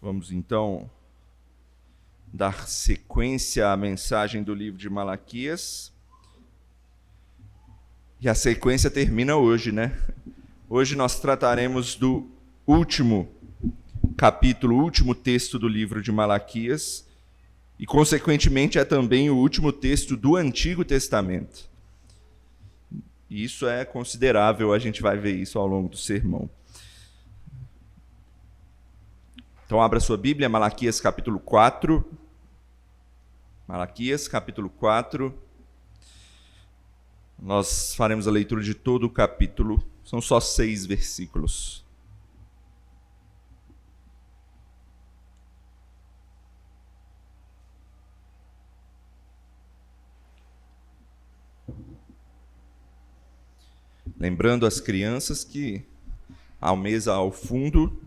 Vamos então dar sequência à mensagem do livro de Malaquias. E a sequência termina hoje, né? Hoje nós trataremos do último capítulo, o último texto do livro de Malaquias, e consequentemente é também o último texto do Antigo Testamento. E isso é considerável, a gente vai ver isso ao longo do sermão. Então abra sua Bíblia, Malaquias capítulo 4. Malaquias capítulo 4. Nós faremos a leitura de todo o capítulo, são só 6 versículos. Lembrando as crianças que ao mesa ao fundo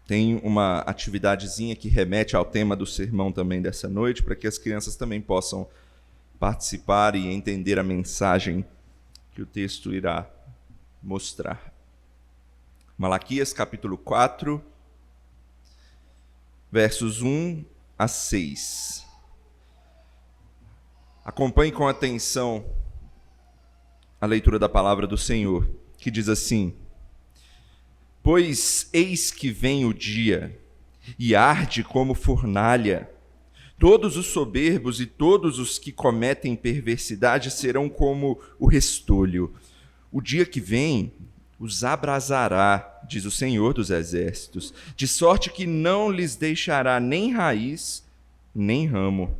tem uma atividadezinha que remete ao tema do sermão também dessa noite, para que as crianças também possam participar e entender a mensagem que o texto irá mostrar. Malaquias capítulo 4, versos 1 a 6. Acompanhe com atenção a leitura da palavra do Senhor, que diz assim: Pois eis que vem o dia, e arde como fornalha. Todos os soberbos e todos os que cometem perversidade serão como o restolho. O dia que vem os abrasará, diz o Senhor dos Exércitos, de sorte que não lhes deixará nem raiz, nem ramo.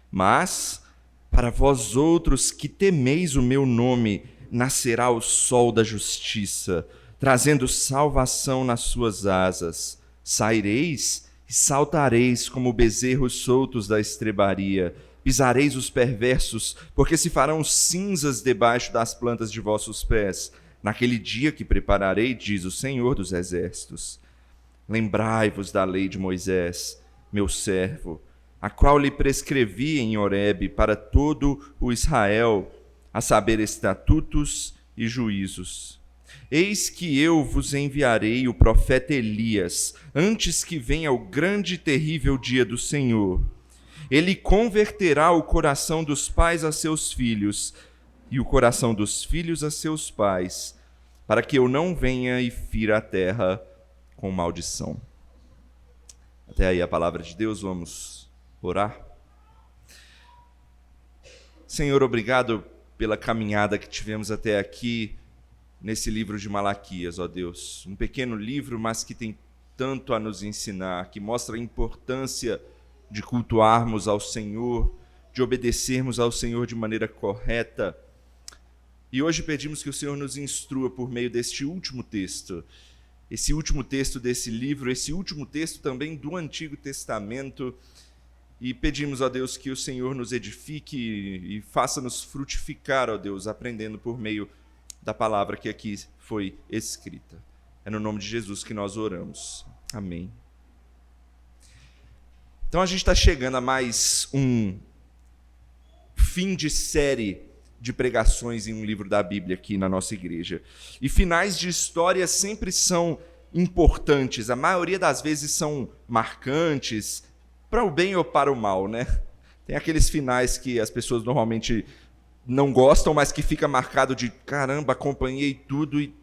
Mas, para vós outros que temeis o meu nome, nascerá o sol da justiça, trazendo salvação nas suas asas. Saireis e saltareis como bezerros soltos da estrebaria. Pisareis os perversos, porque se farão cinzas debaixo das plantas de vossos pés. Naquele dia que prepararei, diz o Senhor dos Exércitos. Lembrai-vos da lei de Moisés, meu servo, a qual lhe prescrevi em Horebe para todo o Israel, a saber, estatutos e juízos. Eis que eu vos enviarei o profeta Elias, antes que venha o grande e terrível dia do Senhor. Ele converterá o coração dos pais a seus filhos, e o coração dos filhos a seus pais, para que eu não venha e fira a terra com maldição. Até aí a palavra de Deus, vamos orar. Senhor, obrigado pela caminhada que tivemos até aqui, nesse livro de Malaquias, ó Deus. Um pequeno livro, mas que tem tanto a nos ensinar, que mostra a importância de cultuarmos ao Senhor, de obedecermos ao Senhor de maneira correta. E hoje pedimos que o Senhor nos instrua por meio deste último texto, esse último texto desse livro, esse último texto também do Antigo Testamento, e pedimos, ó Deus, que o Senhor nos edifique e faça-nos frutificar, ó Deus, aprendendo por meio da palavra que aqui foi escrita. É no nome de Jesus que nós oramos. Amém. Então a gente está chegando a mais um fim de série de pregações em um livro da Bíblia aqui na nossa igreja. E finais de história sempre são importantes, a maioria das vezes são marcantes, para o bem ou para o mal, né? Tem aqueles finais que as pessoas normalmente não gostam, mas que fica marcado de caramba, acompanhei tudo e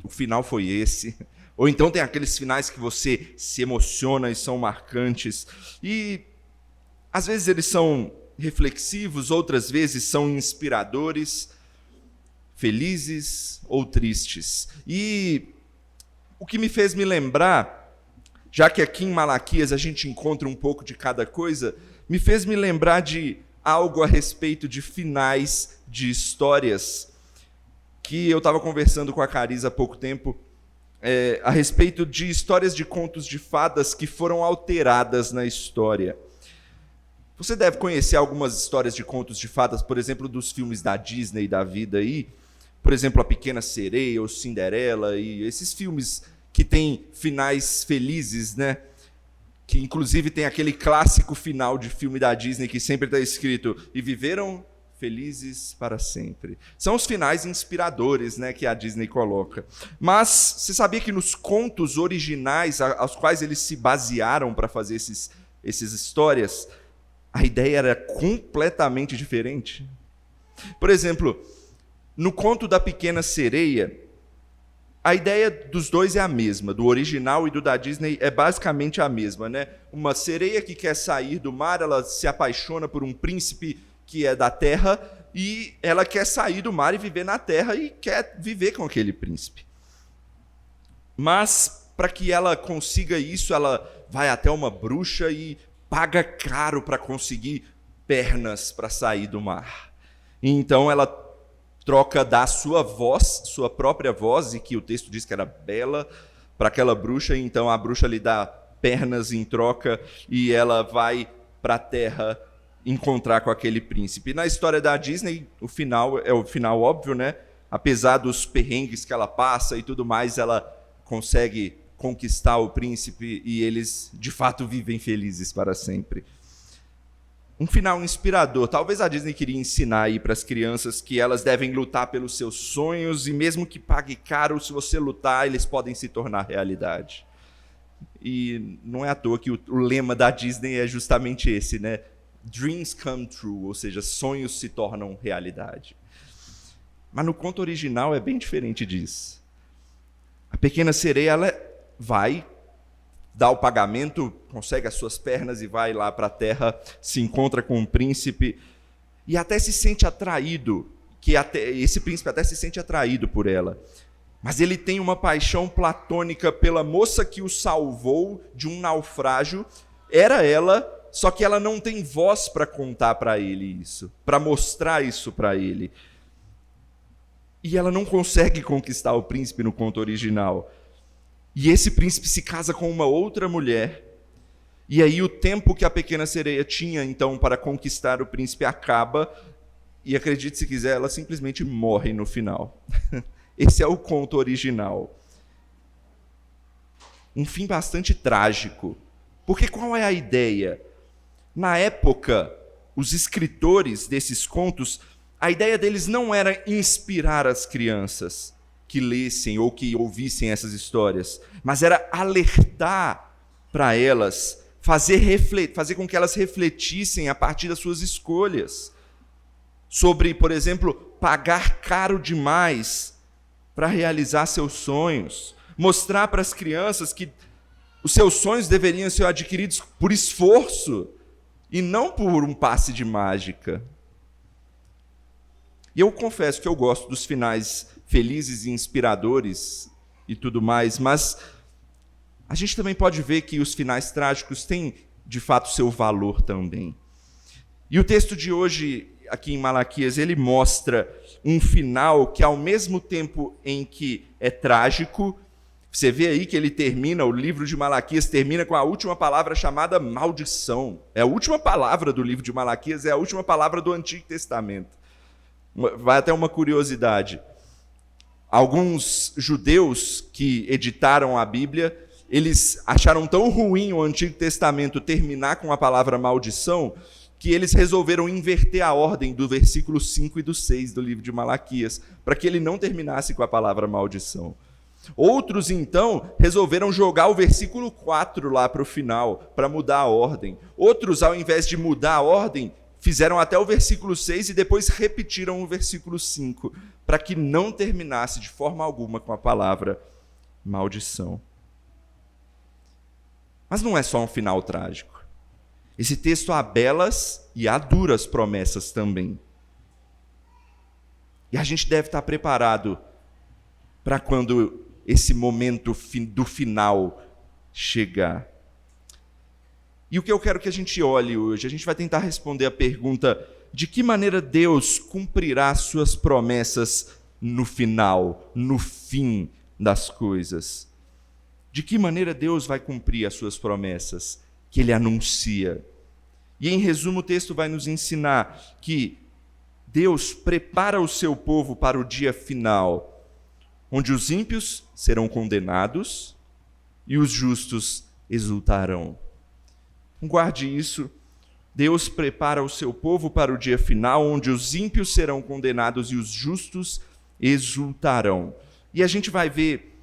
o final foi esse. Ou então tem aqueles finais que você se emociona e são marcantes. E às vezes eles são reflexivos, outras vezes são inspiradores, felizes ou tristes. E o que me fez me lembrar, já que aqui em Malaquias a gente encontra um pouco de cada coisa, me fez me lembrar de algo a respeito de finais de histórias, que eu estava conversando com a Carisa há pouco tempo, a respeito de histórias de contos de fadas que foram alteradas na história. Você deve conhecer algumas histórias de contos de fadas, por exemplo, dos filmes da Disney da vida aí, por exemplo, A Pequena Sereia ou Cinderela, e esses filmes que têm finais felizes, né? Que inclusive tem aquele clássico final de filme da Disney que sempre está escrito: e viveram felizes para sempre. São os finais inspiradores, né, que a Disney coloca. Mas você sabia que nos contos originais aos quais eles se basearam para fazer essas histórias, a ideia era completamente diferente? Por exemplo, no conto da Pequena Sereia, a ideia dos dois é a mesma, do original e do da Disney é basicamente a mesma, né? Uma sereia que quer sair do mar, ela se apaixona por um príncipe que é da terra e ela quer sair do mar e viver na terra e quer viver com aquele príncipe. Mas, para que ela consiga isso, ela vai até uma bruxa e paga caro para conseguir pernas para sair do mar. E então ela troca da sua voz, sua própria voz, e que o texto diz que era bela, para aquela bruxa, e então a bruxa lhe dá pernas em troca e ela vai para a terra encontrar com aquele príncipe. Na história da Disney, o final é o final óbvio, né? Apesar dos perrengues que ela passa e tudo mais, ela consegue conquistar o príncipe e eles, de fato, vivem felizes para sempre. Um final inspirador. Talvez a Disney queria ensinar aí para as crianças que elas devem lutar pelos seus sonhos e mesmo que pague caro, se você lutar, eles podem se tornar realidade. E não é à toa que o lema da Disney é justamente esse, né? Dreams come true, ou seja, sonhos se tornam realidade. Mas no conto original é bem diferente disso. A Pequena Sereia, ela vai, dá o pagamento, consegue as suas pernas e vai lá para a terra, se encontra com um príncipe e até se sente atraído, esse príncipe até se sente atraído por ela. Mas ele tem uma paixão platônica pela moça que o salvou de um naufrágio. Era ela, só que ela não tem voz para contar para ele isso, para mostrar isso para ele. E ela não consegue conquistar o príncipe no conto original. E esse príncipe se casa com uma outra mulher. E aí o tempo que a Pequena Sereia tinha, então, para conquistar o príncipe acaba. E acredite se quiser, ela simplesmente morre no final. Esse é o conto original. Um fim bastante trágico. Porque qual é a ideia? Na época, os escritores desses contos, a ideia deles não era inspirar as crianças que lessem ou que ouvissem essas histórias, mas era alertar para elas, fazer com que elas refletissem a partir das suas escolhas. Sobre, por exemplo, pagar caro demais para realizar seus sonhos. Mostrar para as crianças que os seus sonhos deveriam ser adquiridos por esforço e não por um passe de mágica. E eu confesso que eu gosto dos finais felizes e inspiradores e tudo mais, mas a gente também pode ver que os finais trágicos têm, de fato, seu valor também. E o texto de hoje, aqui em Malaquias, ele mostra um final que, ao mesmo tempo em que é trágico, você vê aí que ele termina, o livro de Malaquias termina com a última palavra chamada maldição. É a última palavra do livro de Malaquias, é a última palavra do Antigo Testamento. Vai até uma curiosidade. Alguns judeus que editaram a Bíblia, eles acharam tão ruim o Antigo Testamento terminar com a palavra maldição, que eles resolveram inverter a ordem do versículo 5 e do 6 do livro de Malaquias, para que ele não terminasse com a palavra maldição. Outros, então, resolveram jogar o versículo 4 lá para o final, para mudar a ordem. Outros, ao invés de mudar a ordem, fizeram até o versículo 6 e depois repetiram o versículo 5, para que não terminasse de forma alguma com a palavra maldição. Mas não é só um final trágico. Esse texto há belas e há duras promessas também. E a gente deve estar preparado para quando esse momento do final chegar. E o que eu quero que a gente olhe hoje, a gente vai tentar responder a pergunta: de que maneira Deus cumprirá suas promessas no final, no fim das coisas? De que maneira Deus vai cumprir as suas promessas que Ele anuncia? E em resumo, o texto vai nos ensinar que Deus prepara o seu povo para o dia final, onde os ímpios serão condenados e os justos exultarão. Guarde isso, Deus prepara o seu povo para o dia final, onde os ímpios serão condenados e os justos exultarão. E a gente vai ver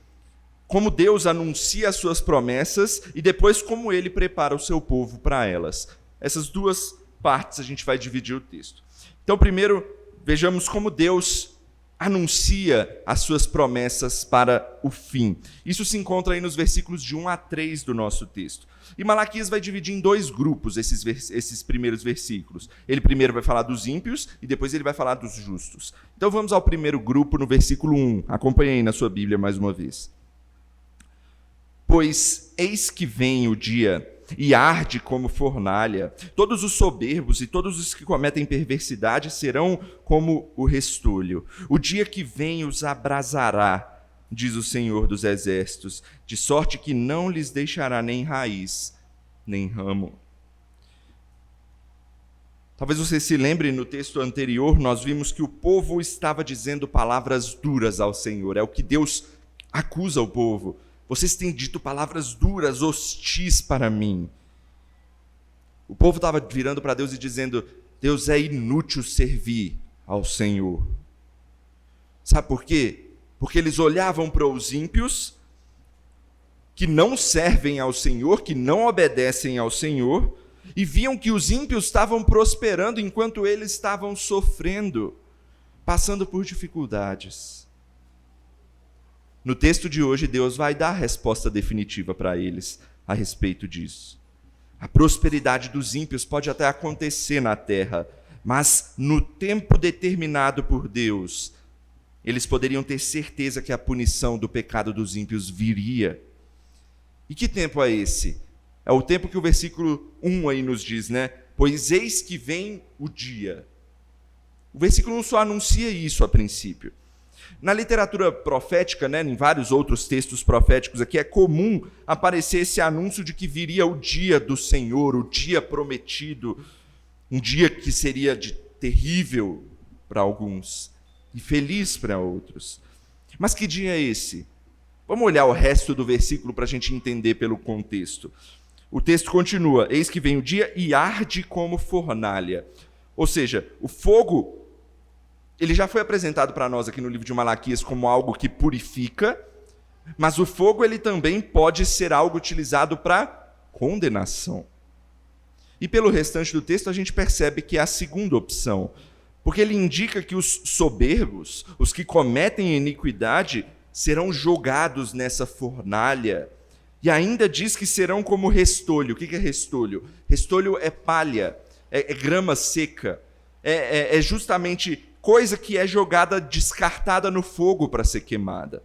como Deus anuncia as suas promessas e depois como ele prepara o seu povo para elas. Essas duas partes a gente vai dividir o texto. Então, primeiro, vejamos como Deus anuncia as suas promessas para o fim. Isso se encontra aí nos versículos de 1 a 3 do nosso texto. E Malaquias vai dividir em dois grupos esses primeiros versículos. Ele primeiro vai falar dos ímpios e depois ele vai falar dos justos. Então vamos ao primeiro grupo no versículo 1. Acompanhe aí na sua Bíblia mais uma vez. Pois eis que vem o dia e arde como fornalha. Todos os soberbos e todos os que cometem perversidade serão como o restolho. O dia que vem os abrasará, diz o Senhor dos Exércitos, de sorte que não lhes deixará nem raiz, nem ramo. Talvez você se lembre, no texto anterior, nós vimos que o povo estava dizendo palavras duras ao Senhor. É o que Deus acusa o povo. Vocês têm dito palavras duras, hostis para mim. O povo estava virando para Deus e dizendo: Deus, é inútil servir ao Senhor. Sabe por quê? Porque eles olhavam para os ímpios, que não servem ao Senhor, que não obedecem ao Senhor, e viam que os ímpios estavam prosperando enquanto eles estavam sofrendo, passando por dificuldades. No texto de hoje, Deus vai dar a resposta definitiva para eles a respeito disso. A prosperidade dos ímpios pode até acontecer na terra, mas no tempo determinado por Deus, eles poderiam ter certeza que a punição do pecado dos ímpios viria. E que tempo é esse? É o tempo que o versículo 1 aí nos diz, né? Pois eis que vem o dia. O versículo 1 só anuncia isso a princípio. Na literatura profética, né, em vários outros textos proféticos aqui, é comum aparecer esse anúncio de que viria o dia do Senhor, o dia prometido, um dia que seria terrível para alguns e feliz para outros. Mas que dia é esse? Vamos olhar o resto do versículo para a gente entender pelo contexto. O texto continua: eis que vem o dia e arde como fornalha. Ou seja, o fogo, ele já foi apresentado para nós aqui no livro de Malaquias como algo que purifica, mas o fogo ele também pode ser algo utilizado para condenação. E pelo restante do texto a gente percebe que é a segunda opção, porque ele indica que os soberbos, os que cometem iniquidade, serão jogados nessa fornalha. E ainda diz que serão como restolho. O que é restolho? Restolho é palha, é grama seca, é justamente coisa que é jogada, descartada no fogo para ser queimada,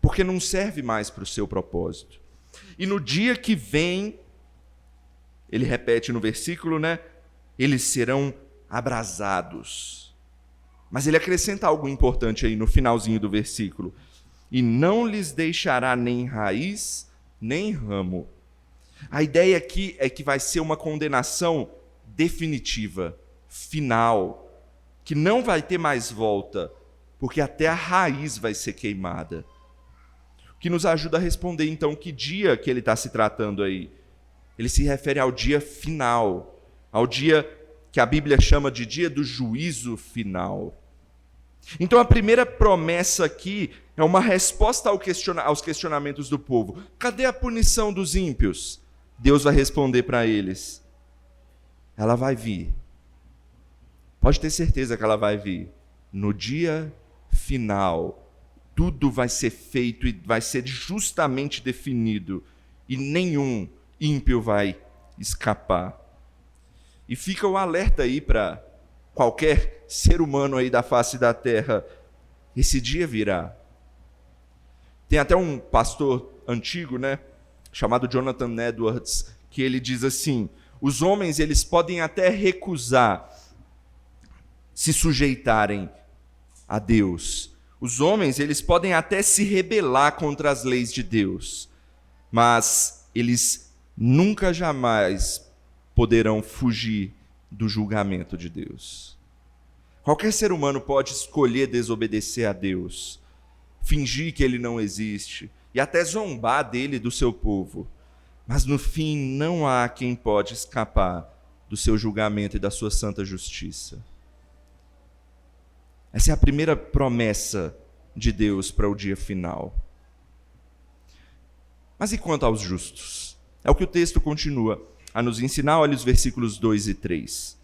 porque não serve mais para o seu propósito. E no dia que vem, ele repete no versículo, né? Eles serão abrasados. Mas ele acrescenta algo importante aí no finalzinho do versículo: e não lhes deixará nem raiz, nem ramo. A ideia aqui é que vai ser uma condenação definitiva, final, que não vai ter mais volta, porque até a raiz vai ser queimada. O que nos ajuda a responder, então, que dia que ele está se tratando aí. Ele se refere ao dia final, ao dia que a Bíblia chama de dia do juízo final. Então, a primeira promessa aqui é uma resposta aos questionamentos do povo. Cadê a punição dos ímpios? Deus vai responder para eles: ela vai vir. Pode ter certeza que ela vai vir. No dia final, tudo vai ser feito e vai ser justamente definido, e nenhum ímpio vai escapar. E fica o alerta aí para qualquer ser humano aí da face da terra: esse dia virá. Tem até um pastor antigo, né, chamado Jonathan Edwards, que ele diz assim: os homens, eles podem até recusar se sujeitarem a Deus. Os homens, eles podem até se rebelar contra as leis de Deus, mas eles nunca jamais poderão fugir do julgamento de Deus. Qualquer ser humano pode escolher desobedecer a Deus, fingir que ele não existe e até zombar dele e do seu povo, mas no fim não há quem pode escapar do seu julgamento e da sua santa justiça. Essa é a primeira promessa de Deus para o dia final. Mas e quanto aos justos? É o que o texto continua a nos ensinar, olha os versículos 2 e 3.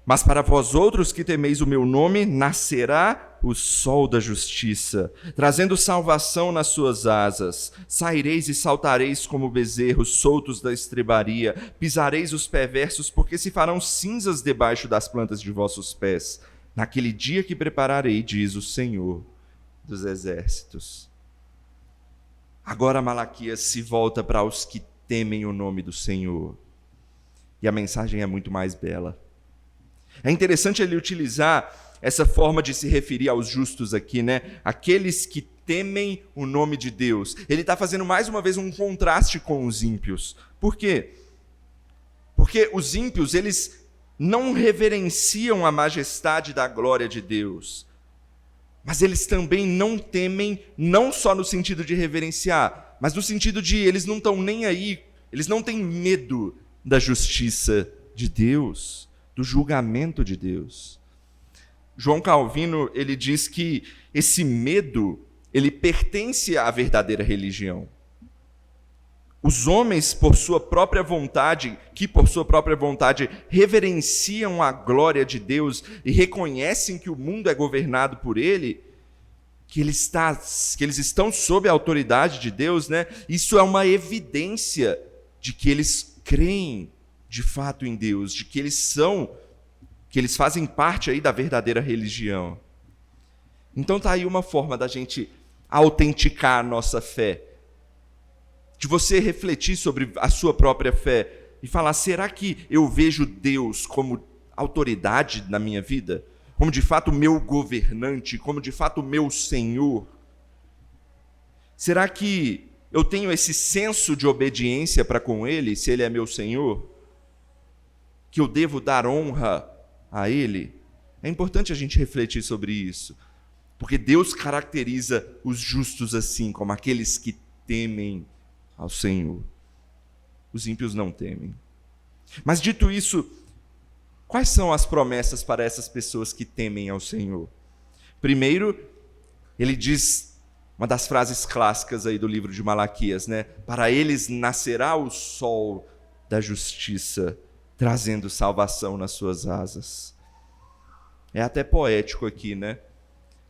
Mas para vós outros que temeis o meu nome, nascerá o sol da justiça, trazendo salvação nas suas asas. Saireis e saltareis como bezerros soltos da estrebaria, pisareis os perversos, porque se farão cinzas debaixo das plantas de vossos pés, naquele dia que prepararei, diz o Senhor dos exércitos. Agora Malaquias se volta para os que temem o nome do Senhor. E a mensagem é muito mais bela. É interessante ele utilizar essa forma de se referir aos justos aqui, né? Aqueles que temem o nome de Deus. Ele está fazendo mais uma vez um contraste com os ímpios. Por quê? Porque os ímpios, eles não reverenciam a majestade da glória de Deus. Mas eles também não temem, não só no sentido de reverenciar, mas no sentido de eles não estão nem aí, eles não têm medo da justiça de Deus, do julgamento de Deus. João Calvino, ele diz que esse medo, ele pertence à verdadeira religião. Os homens, por sua própria vontade, reverenciam a glória de Deus e reconhecem que o mundo é governado por Ele, que eles estão sob a autoridade de Deus, né? Isso é uma evidência de que eles creem de fato em Deus, de que eles fazem parte aí da verdadeira religião. Então está aí uma forma da gente autenticar a nossa fé, de você refletir sobre a sua própria fé e falar, será que eu vejo Deus como autoridade na minha vida? Como de fato meu governante, como de fato meu Senhor? Será que eu tenho esse senso de obediência para com Ele, se Ele é meu Senhor? Que eu devo dar honra a Ele? É importante a gente refletir sobre isso, porque Deus caracteriza os justos assim, como aqueles que temem ao Senhor. Os ímpios não temem. Mas dito isso, quais são as promessas para essas pessoas que temem ao Senhor? Primeiro, ele diz uma das frases clássicas aí do livro de Malaquias, né? Para eles nascerá o sol da justiça, trazendo salvação nas suas asas. É até poético aqui, né?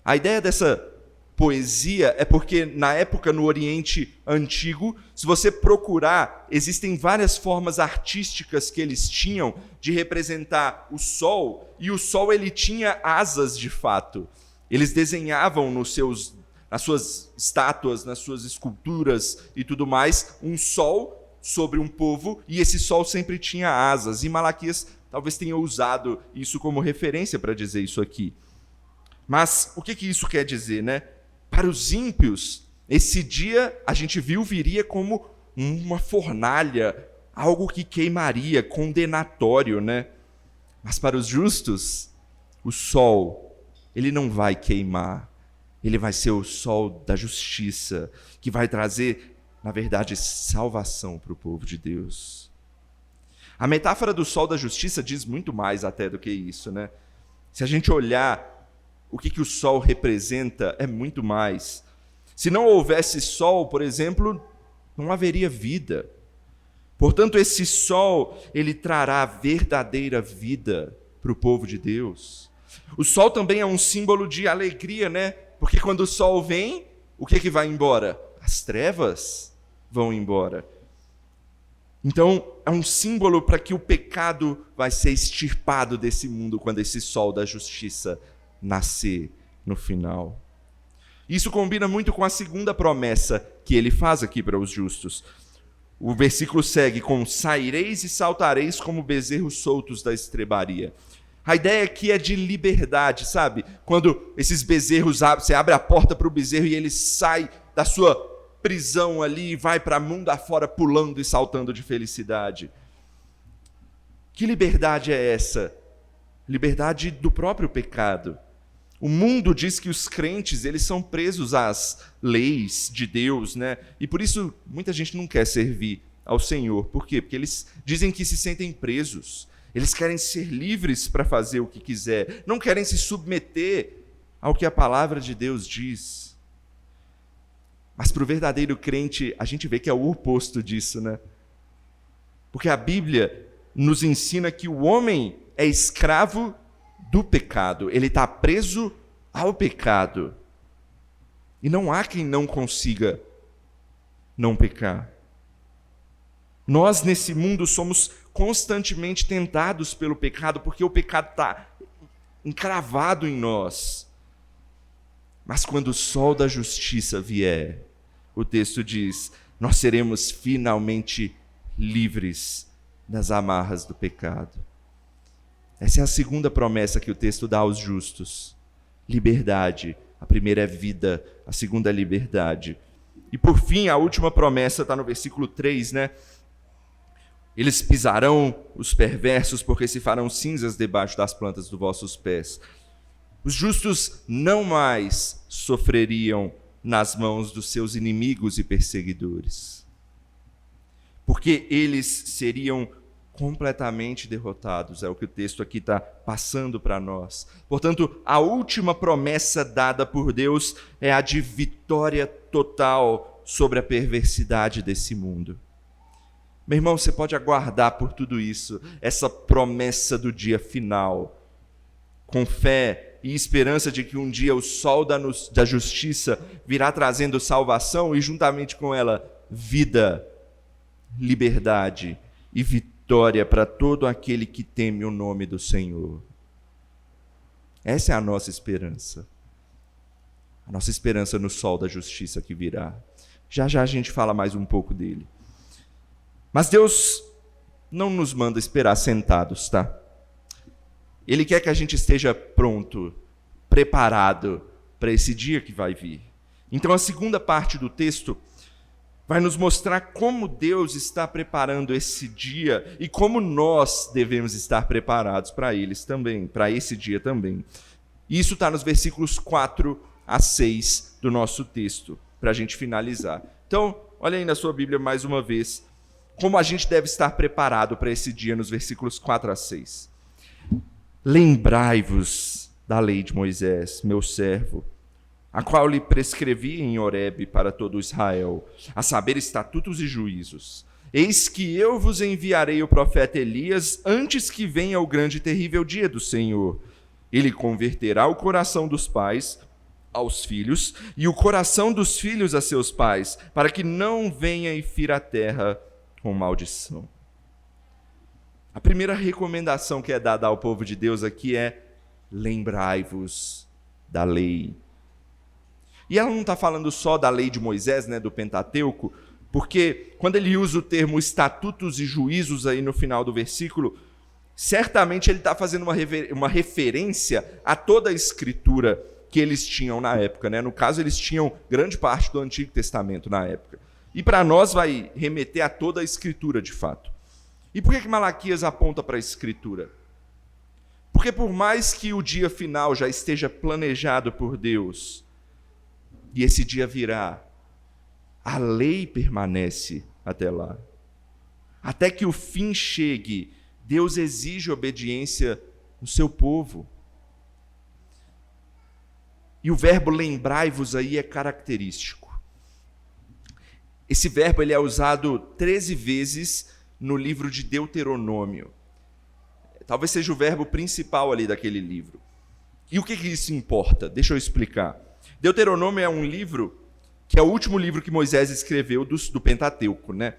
A ideia dessa poesia é porque na época no Oriente Antigo, se você procurar, existem várias formas artísticas que eles tinham de representar o sol, e o sol ele tinha asas de fato. Eles desenhavam nas suas estátuas, nas suas esculturas e tudo mais, um sol sobre um povo, e esse sol sempre tinha asas. E Malaquias talvez tenha usado isso como referência para dizer isso aqui. Mas o que isso quer dizer, né? Para os ímpios, esse dia, a gente viu, viria como uma fornalha, algo que queimaria, condenatório, né? Mas para os justos, o sol, ele não vai queimar. Ele vai ser o sol da justiça, que vai trazer, na verdade, salvação para o povo de Deus. A metáfora do sol da justiça diz muito mais até do que isso, né? Se a gente olhar o que o sol representa, é muito mais. Se não houvesse sol, por exemplo, não haveria vida. Portanto, esse sol, ele trará verdadeira vida para o povo de Deus. O sol também é um símbolo de alegria, né? Porque quando o sol vem, o que vai embora? As trevas vão embora. Então, é um símbolo para que o pecado vai ser extirpado desse mundo quando esse sol da justiça nascer no final. Isso combina muito com a segunda promessa que ele faz aqui para os justos. O versículo segue com: saireis e saltareis como bezerros soltos da estrebaria. A ideia aqui é de liberdade, sabe? Quando esses bezerros você abre a porta para o bezerro e ele sai da sua prisão ali e vai para o mundo afora pulando e saltando de felicidade. Que liberdade é essa? Liberdade do próprio pecado. O mundo diz que os crentes, eles são presos às leis de Deus, né? E por isso muita gente não quer servir ao Senhor. Por quê? Porque eles dizem que se sentem presos. Eles querem ser livres para fazer o que quiser. Não querem se submeter ao que a palavra de Deus diz. Mas para o verdadeiro crente, a gente vê que é o oposto disso, né? Porque a Bíblia nos ensina que o homem é escravo do pecado. Ele está preso ao pecado. E não há quem não consiga não pecar. Nós, nesse mundo, somos constantemente tentados pelo pecado, porque o pecado está encravado em nós. Mas quando o sol da justiça vier, o texto diz, nós seremos finalmente livres das amarras do pecado. Essa é a segunda promessa que o texto dá aos justos. Liberdade. A primeira é vida, a segunda é liberdade. E por fim, a última promessa está no versículo 3, né? Eles pisarão os perversos, porque se farão cinzas debaixo das plantas dos vossos pés. Os justos não mais sofreriam nas mãos dos seus inimigos e perseguidores, porque eles seriam completamente derrotados, é o que o texto aqui está passando para nós. Portanto, a última promessa dada por Deus é a de vitória total sobre a perversidade desse mundo. Meu irmão, você pode aguardar por tudo isso, essa promessa do dia final, com fé e esperança de que um dia o sol da justiça virá trazendo salvação e juntamente com ela vida, liberdade e vitória para todo aquele que teme o nome do Senhor. Essa é a nossa esperança. A nossa esperança no sol da justiça que virá. Já já a gente fala mais um pouco dele. Mas Deus não nos manda esperar sentados, tá? Ele quer que a gente esteja pronto, preparado para esse dia que vai vir. Então a segunda parte do texto vai nos mostrar como Deus está preparando esse dia e como nós devemos estar preparados para eles também, para esse dia também. E isso está nos versículos 4 a 6 do nosso texto, para a gente finalizar. Então, olha aí na sua Bíblia mais uma vez, como a gente deve estar preparado para esse dia, nos versículos 4 a 6. Lembrai-vos da lei de Moisés, meu servo, a qual lhe prescrevi em Horebe para todo Israel, a saber, estatutos e juízos. Eis que eu vos enviarei o profeta Elias antes que venha o grande e terrível dia do Senhor. Ele converterá o coração dos pais aos filhos e o coração dos filhos a seus pais, para que não venha e fira a terra com maldição. A primeira recomendação que é dada ao povo de Deus aqui é: lembrai-vos da lei. E ela não está falando só da lei de Moisés, né, do Pentateuco, porque quando ele usa o termo estatutos e juízos aí no final do versículo, certamente ele está fazendo uma referência a toda a escritura que eles tinham na época, né? No caso, eles tinham grande parte do Antigo Testamento na época. E para nós vai remeter a toda a escritura, de fato. E por que Malaquias aponta para a escritura? Porque por mais que o dia final já esteja planejado por Deus, e esse dia virá, a lei permanece até lá. Até que o fim chegue, Deus exige obediência no seu povo. E o verbo lembrai-vos aí é característico. Esse verbo ele é usado 13 vezes no livro de Deuteronômio. Talvez seja o verbo principal ali daquele livro. E o que isso importa? Deixa eu explicar. Deuteronômio é um livro que é o último livro que Moisés escreveu do Pentateuco, né?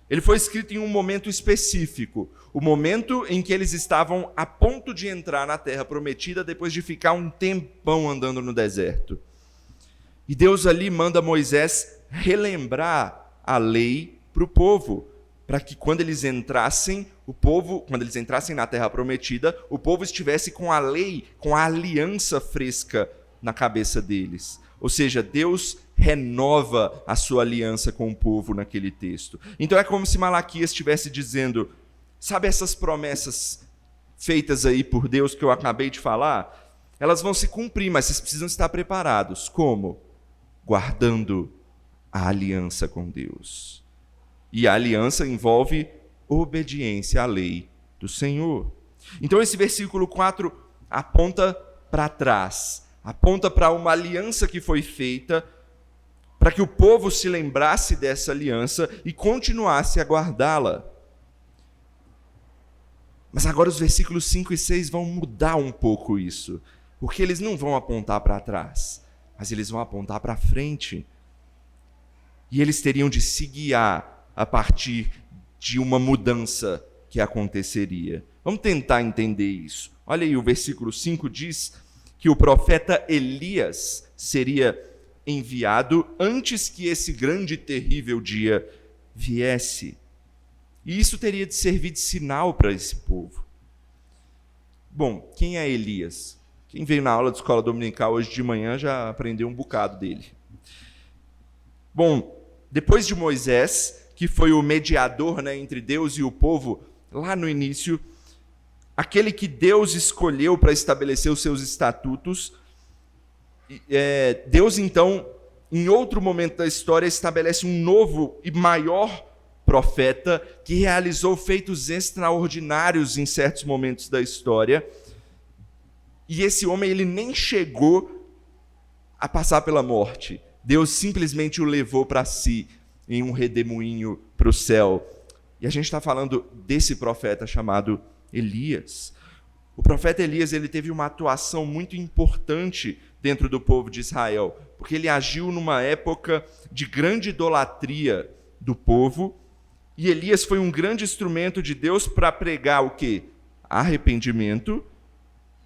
Ele foi escrito em um momento específico, o momento em que eles estavam a ponto de entrar na Terra Prometida depois de ficar um tempão andando no deserto. E Deus ali manda Moisés relembrar a lei para o povo, para que quando eles entrassem na Terra Prometida, o povo estivesse com a lei, com a aliança fresca na cabeça deles. Ou seja, Deus renova a sua aliança com o povo naquele texto. Então é como se Malaquias estivesse dizendo, sabe essas promessas feitas aí por Deus que eu acabei de falar? Elas vão se cumprir, mas vocês precisam estar preparados. Como? Guardando a aliança com Deus. E a aliança envolve obediência à lei do Senhor. Então esse versículo 4 aponta para trás, aponta para uma aliança que foi feita para que o povo se lembrasse dessa aliança e continuasse a guardá-la. Mas agora os versículos 5 e 6 vão mudar um pouco isso, porque eles não vão apontar para trás, mas eles vão apontar para frente. E eles teriam de se guiar a partir de uma mudança que aconteceria. Vamos tentar entender isso. Olha aí, o versículo 5 diz que o profeta Elias seria enviado antes que esse grande e terrível dia viesse. E isso teria de servir de sinal para esse povo. Bom, quem é Elias? Quem veio na aula de escola dominical hoje de manhã já aprendeu um bocado dele. Bom, depois de Moisés, que foi o mediador, né, entre Deus e o povo, lá no início, aquele que Deus escolheu para estabelecer os seus estatutos, Deus, então, em outro momento da história, estabelece um novo e maior profeta que realizou feitos extraordinários em certos momentos da história. E esse homem, ele nem chegou a passar pela morte. Deus simplesmente o levou para si em um redemoinho para o céu. E a gente está falando desse profeta chamado Elias. O profeta Elias, ele teve uma atuação muito importante dentro do povo de Israel, porque ele agiu numa época de grande idolatria do povo, e Elias foi um grande instrumento de Deus para pregar o quê? Arrependimento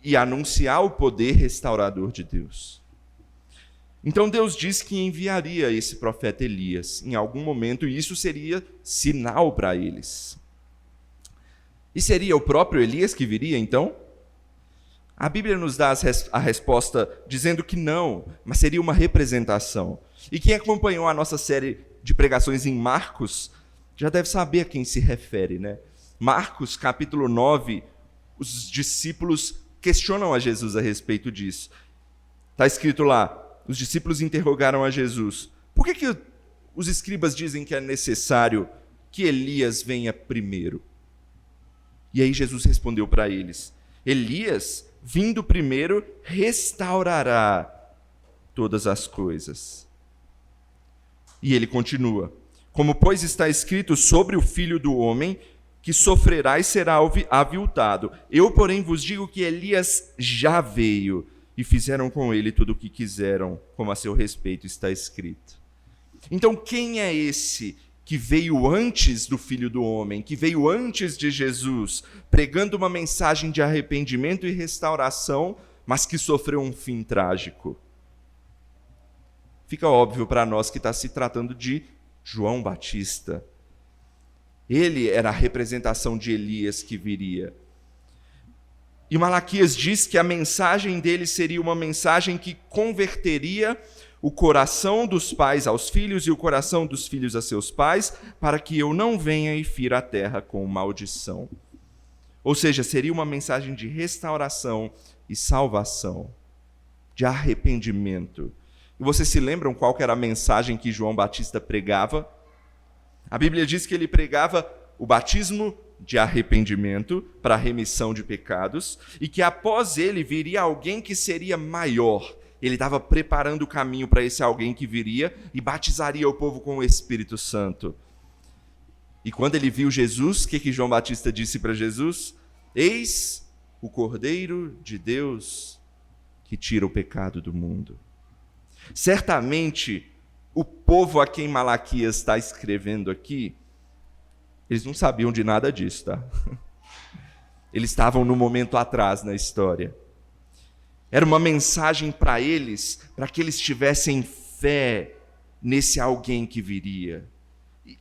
e anunciar o poder restaurador de Deus. Então Deus disse que enviaria esse profeta Elias em algum momento, e isso seria sinal para eles. E seria o próprio Elias que viria, então? A Bíblia nos dá a resposta dizendo que não, mas seria uma representação. E quem acompanhou a nossa série de pregações em Marcos, já deve saber a quem se refere, né? Marcos, capítulo 9, os discípulos questionam a Jesus a respeito disso. Está escrito lá, os discípulos interrogaram a Jesus: por que os escribas dizem que é necessário que Elias venha primeiro? E aí Jesus respondeu para eles: Elias, vindo primeiro, restaurará todas as coisas. E ele continua: como, pois, está escrito sobre o Filho do Homem, que sofrerá e será aviltado. Eu, porém, vos digo que Elias já veio, e fizeram com ele tudo o que quiseram, como a seu respeito está escrito. Então, quem é esse que veio antes do Filho do Homem, que veio antes de Jesus, pregando uma mensagem de arrependimento e restauração, mas que sofreu um fim trágico? Fica óbvio para nós que está se tratando de João Batista. Ele era a representação de Elias que viria. E Malaquias diz que a mensagem dele seria uma mensagem que converteria o coração dos pais aos filhos e o coração dos filhos a seus pais, para que eu não venha e fira a terra com maldição. Ou seja, seria uma mensagem de restauração e salvação, de arrependimento. E vocês se lembram qual que era a mensagem que João Batista pregava? A Bíblia diz que ele pregava o batismo de arrependimento para a remissão de pecados, e que após ele viria alguém que seria maior. Ele estava preparando o caminho para esse alguém que viria e batizaria o povo com o Espírito Santo. E quando ele viu Jesus, o que João Batista disse para Jesus? Eis o Cordeiro de Deus que tira o pecado do mundo. Certamente, o povo a quem Malaquias está escrevendo aqui, eles não sabiam de nada disso, tá? Eles estavam no momento atrás na história. Era uma mensagem para eles, para que eles tivessem fé nesse alguém que viria,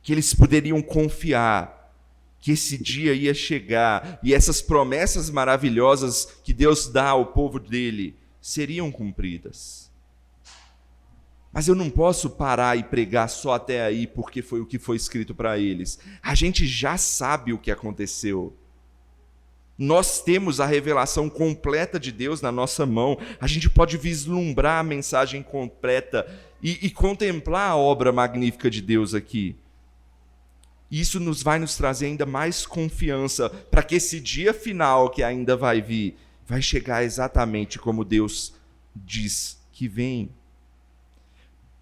que eles poderiam confiar que esse dia ia chegar e essas promessas maravilhosas que Deus dá ao povo dele seriam cumpridas. Mas eu não posso parar e pregar só até aí porque foi o que foi escrito para eles. A gente já sabe o que aconteceu. Nós temos a revelação completa de Deus na nossa mão. A gente pode vislumbrar a mensagem completa e contemplar a obra magnífica de Deus aqui. E isso vai nos trazer ainda mais confiança para que esse dia final que ainda vai vir, vai chegar exatamente como Deus diz que vem.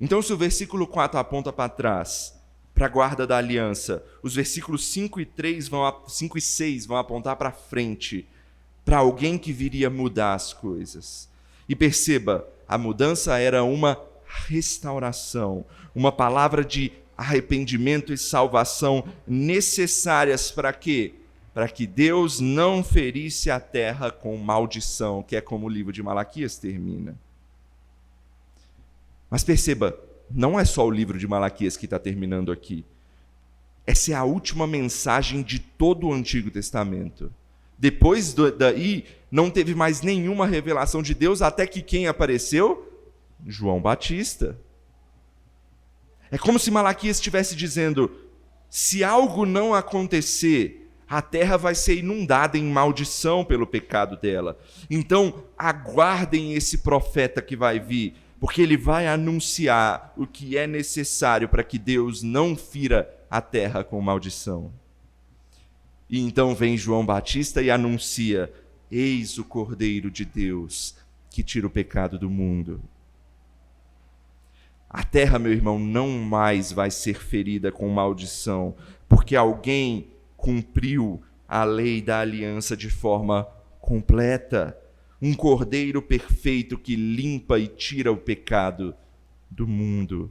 Então, se o versículo 4 aponta para trás, para a guarda da aliança, os versículos 5 e 6 vão apontar para frente, para alguém que viria mudar as coisas. E perceba, a mudança era uma restauração, uma palavra de arrependimento e salvação necessárias para quê? Para que Deus não ferisse a terra com maldição, que é como o livro de Malaquias termina. Mas perceba, não é só o livro de Malaquias que está terminando aqui. Essa é a última mensagem de todo o Antigo Testamento. Depois daí, não teve mais nenhuma revelação de Deus, até que quem apareceu? João Batista. É como se Malaquias estivesse dizendo, se algo não acontecer, a terra vai ser inundada em maldição pelo pecado dela. Então, aguardem esse profeta que vai vir, porque ele vai anunciar o que é necessário para que Deus não fira a terra com maldição. E então vem João Batista e anuncia, eis o Cordeiro de Deus que tira o pecado do mundo. A terra, meu irmão, não mais vai ser ferida com maldição, porque alguém cumpriu a lei da aliança de forma completa. Um cordeiro perfeito que limpa e tira o pecado do mundo.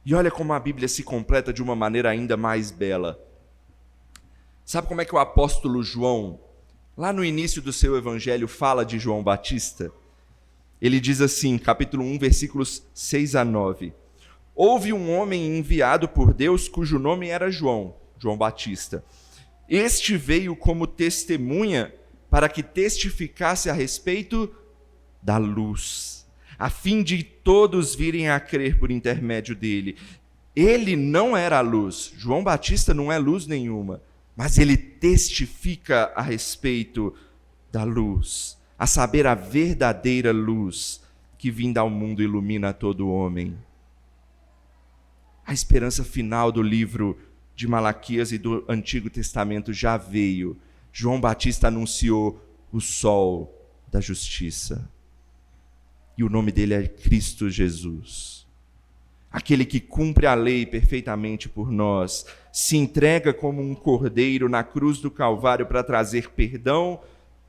E olha como a Bíblia se completa de uma maneira ainda mais bela. Sabe como é que o apóstolo João, lá no início do seu evangelho, fala de João Batista? Ele diz assim, capítulo 1, versículos 6 a 9. Houve um homem enviado por Deus cujo nome era João Batista. Este veio como testemunha para que testificasse a respeito da luz, a fim de todos virem a crer por intermédio dele. Ele não era a luz, João Batista não é luz nenhuma, mas ele testifica a respeito da luz, a saber, a verdadeira luz que vinda ao mundo ilumina todo homem. A esperança final do livro de Malaquias e do Antigo Testamento já veio. João Batista anunciou o sol da justiça. E o nome dele é Cristo Jesus. Aquele que cumpre a lei perfeitamente por nós, se entrega como um cordeiro na cruz do Calvário para trazer perdão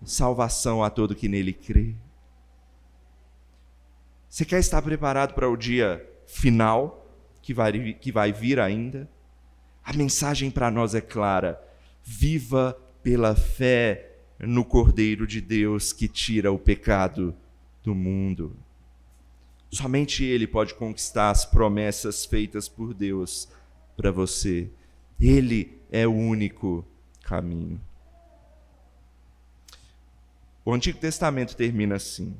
e salvação a todo que nele crê. Você quer estar preparado para o dia final que vai vir ainda? A mensagem para nós é clara: viva pela fé no Cordeiro de Deus que tira o pecado do mundo. Somente Ele pode conquistar as promessas feitas por Deus para você. Ele é o único caminho. O Antigo Testamento termina assim.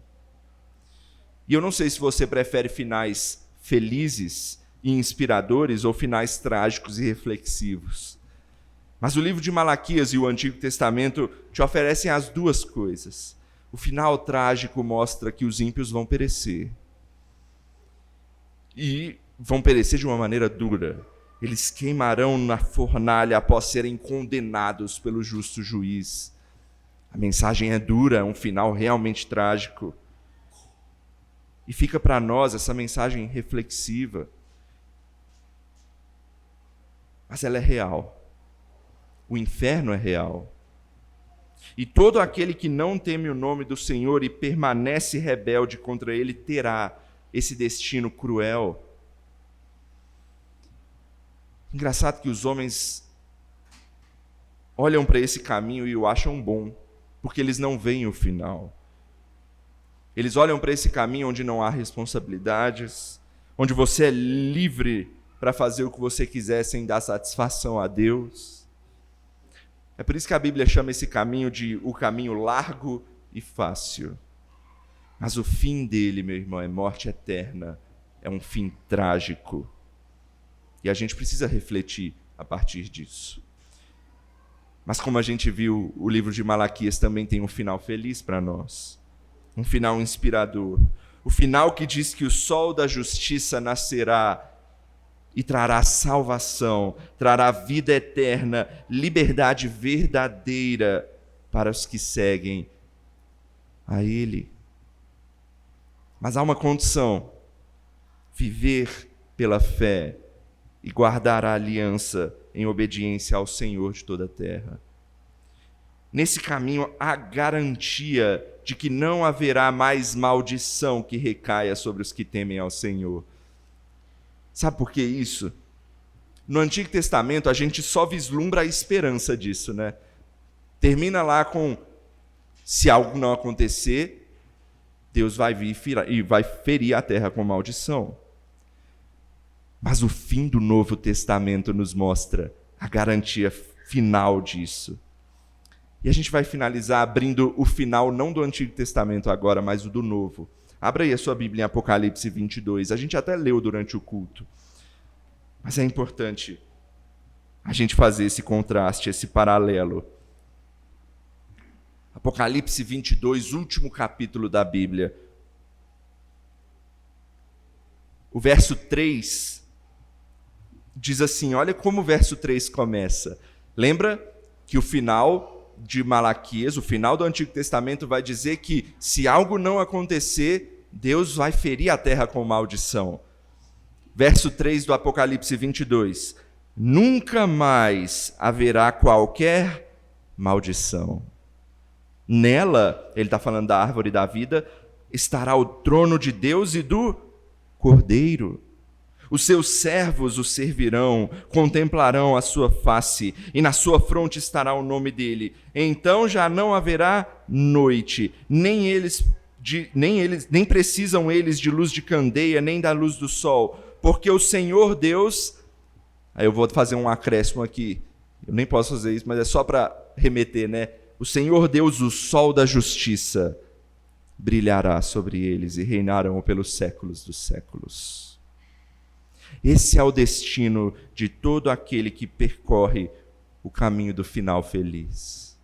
E eu não sei se você prefere finais felizes e inspiradores ou finais trágicos e reflexivos. Mas o livro de Malaquias e o Antigo Testamento te oferecem as duas coisas. O final trágico mostra que os ímpios vão perecer. E vão perecer de uma maneira dura. Eles queimarão na fornalha após serem condenados pelo justo juiz. A mensagem é dura, é um final realmente trágico. E fica para nós essa mensagem reflexiva. Mas ela é real. O inferno é real. E todo aquele que não teme o nome do Senhor e permanece rebelde contra ele terá esse destino cruel. Engraçado que os homens olham para esse caminho e o acham bom, porque eles não veem o final. Eles olham para esse caminho onde não há responsabilidades, onde você é livre para fazer o que você quiser sem dar satisfação a Deus. É por isso que a Bíblia chama esse caminho de o caminho largo e fácil. Mas o fim dele, meu irmão, é morte eterna. É um fim trágico. E a gente precisa refletir a partir disso. Mas como a gente viu, o livro de Malaquias também tem um final feliz para nós. Um final inspirador. O final que diz que o sol da justiça nascerá e trará salvação, trará vida eterna, liberdade verdadeira para os que seguem a Ele. Mas há uma condição: viver pela fé e guardar a aliança em obediência ao Senhor de toda a terra. Nesse caminho há garantia de que não haverá mais maldição que recaia sobre os que temem ao Senhor. Sabe por que isso? No Antigo Testamento a gente só vislumbra a esperança disso, né? Termina lá com: se algo não acontecer, Deus vai vir e vai ferir a terra com maldição. Mas o fim do Novo Testamento nos mostra a garantia final disso. E a gente vai finalizar abrindo o final não do Antigo Testamento agora, mas o do Novo. Abra aí a sua Bíblia em Apocalipse 22. A gente até leu durante o culto. Mas é importante a gente fazer esse contraste, esse paralelo. Apocalipse 22, último capítulo da Bíblia. O verso 3 diz assim, olha como o verso 3 começa. Lembra que o final de Malaquias, o final do Antigo Testamento, vai dizer que se algo não acontecer, Deus vai ferir a terra com maldição. Verso 3 do Apocalipse 22. Nunca mais haverá qualquer maldição. Nela, ele está falando da árvore da vida, estará o trono de Deus e do Cordeiro. Os seus servos o servirão, contemplarão a sua face, e na sua fronte estará o nome dele. Então já não haverá noite, nem precisam eles de luz de candeia, nem da luz do sol, porque o Senhor Deus... Aí eu vou fazer um acréscimo aqui, eu nem posso fazer isso, mas é só para remeter, né? O Senhor Deus, o sol da justiça, brilhará sobre eles e reinarão pelos séculos dos séculos. Esse é o destino de todo aquele que percorre o caminho do final feliz.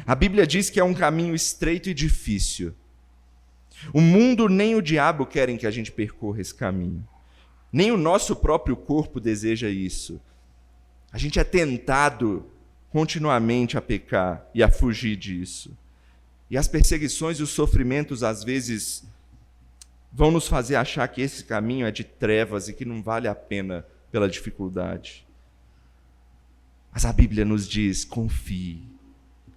A Bíblia diz que é um caminho estreito e difícil. O mundo nem o diabo querem que a gente percorra esse caminho. Nem o nosso próprio corpo deseja isso. A gente é tentado continuamente a pecar e a fugir disso. E as perseguições e os sofrimentos, às vezes, vão nos fazer achar que esse caminho é de trevas e que não vale a pena pela dificuldade. Mas a Bíblia nos diz, confie,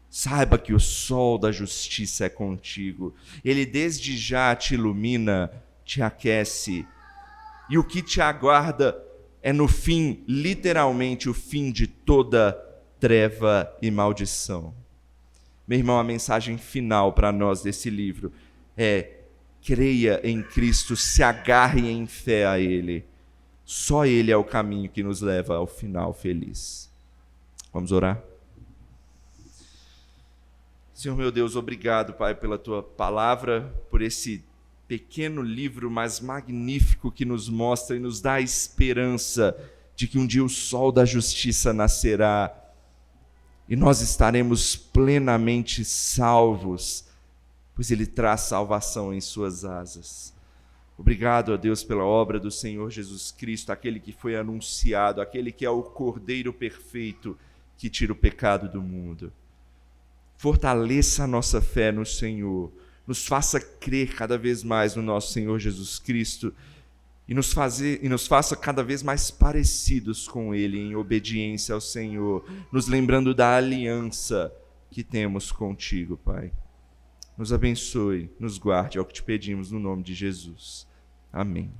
saiba que o sol da justiça é contigo. Ele desde já te ilumina, te aquece, e o que te aguarda é no fim, literalmente o fim de toda treva e maldição. Meu irmão, a mensagem final para nós desse livro é: creia em Cristo, se agarre em fé a Ele. Só Ele é o caminho que nos leva ao final feliz. Vamos orar? Senhor meu Deus, obrigado, Pai, pela Tua palavra, por esse pequeno livro, mas magnífico, que nos mostra e nos dá a esperança de que um dia o sol da justiça nascerá e nós estaremos plenamente salvos, pois Ele traz salvação em suas asas. Obrigado a Deus pela obra do Senhor Jesus Cristo, aquele que foi anunciado, aquele que é o Cordeiro perfeito que tira o pecado do mundo. Fortaleça a nossa fé no Senhor, nos faça crer cada vez mais no nosso Senhor Jesus Cristo e nos faça cada vez mais parecidos com Ele em obediência ao Senhor, nos lembrando da aliança que temos contigo, Pai. Nos abençoe, nos guarde, é o que te pedimos no nome de Jesus. Amém.